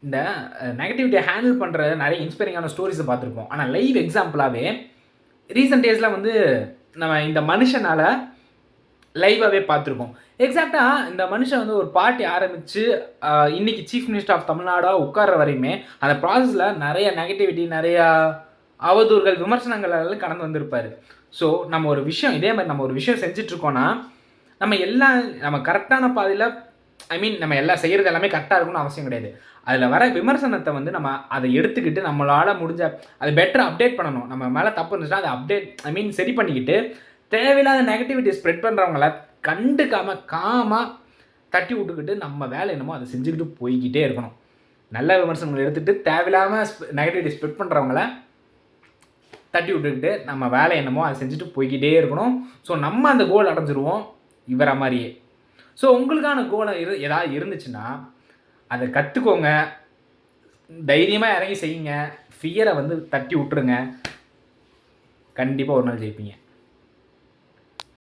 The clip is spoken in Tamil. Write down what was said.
இந்த நெகட்டிவிட்டிய ஹேண்டில் பண்ற நெறைய இன்ஸ்பைரிங்கான ஸ்டோரீஸ பார்த்துருப்போம். ஆனா லைவ் எக்ஸாம்பிளாவே ரீசென்ட் டேஸ்ல வந்து நம்ம இந்த மனுஷனால லைவாவே பார்த்துருக்கோம். எக்ஸாக்ட்டா இந்த மனுஷன் வந்து ஒரு பார்ட்டி ஆரம்பிச்சு, இன்னைக்கு சீஃப் மினிஸ்டர் ஆஃப் தமிழ்நாடா உட்கார்ற வரையுமே, அந்த ப்ராசஸ்ல நெறைய நெகட்டிவிட்டி, நெறையா அவதூறுகள், விமர்சனங்கள் எல்லாம் கடந்து வந்திருப்பாரு. ஸோ, நம்ம ஒரு விஷயம் இதே மாரி நம்ம ஒரு விஷயம் செஞ்சுட்டு இருக்கோம்னா, நம்ம கரெக்ட்டான பாதையில நம்ம எல்லாம் செய்றது எல்லாமே கரெக்ட்டா இருக்கணும்னு அவசியம் கிடையாது. அதில வர விமர்சனத்த வந்து நம்ம அத எடுத்துக்கிட்டு நம்மளால முடிஞ்ச அது பெட்டரா அப்டேட் பண்ணணும். நம்ம மேல தப்பு இருந்துச்சுன்னா, அத அப்டேட் சரி பண்ணிக்கிட்டு, தேவையில்லாத நெகட்டிவிட்டி ஸ்ப்ரெட் பண்றவங்கள கண்டுக்காம, காமா தட்டி விட்டுக்கிட்டு, நம்ம வேலை என்னமோ அத செஞ்சுக்கிட்டு போய்க்கிட்டே இருக்கணும். நல்ல விமர்சனங்கள எடுத்துட்டு, தேவையில்லாம நெகட்டிவிட்டி ஸ்ப்ரெட் பண்றவங்கள தட்டி விட்டுக்கிட்டு, நம்ம வேலை என்னமோ அத செஞ்சுட்டு போய்க்கிட்டே இருக்கணும். ஸோ, நம்ம அந்த கோல் அடைஞ்சிருவோம், இவர மாரியே. ஸோ, உங்களுக்கான கோல் ஏதாவது இருந்துச்சுன்னா, அத கத்துக்கோங்க. தைரியமா இறங்கி செய்யுங்க. ஃபியர வந்து தட்டி விட்டுருங்க. கண்டிப்பா ஒரு நாள் ஜெயிப்பீங்க.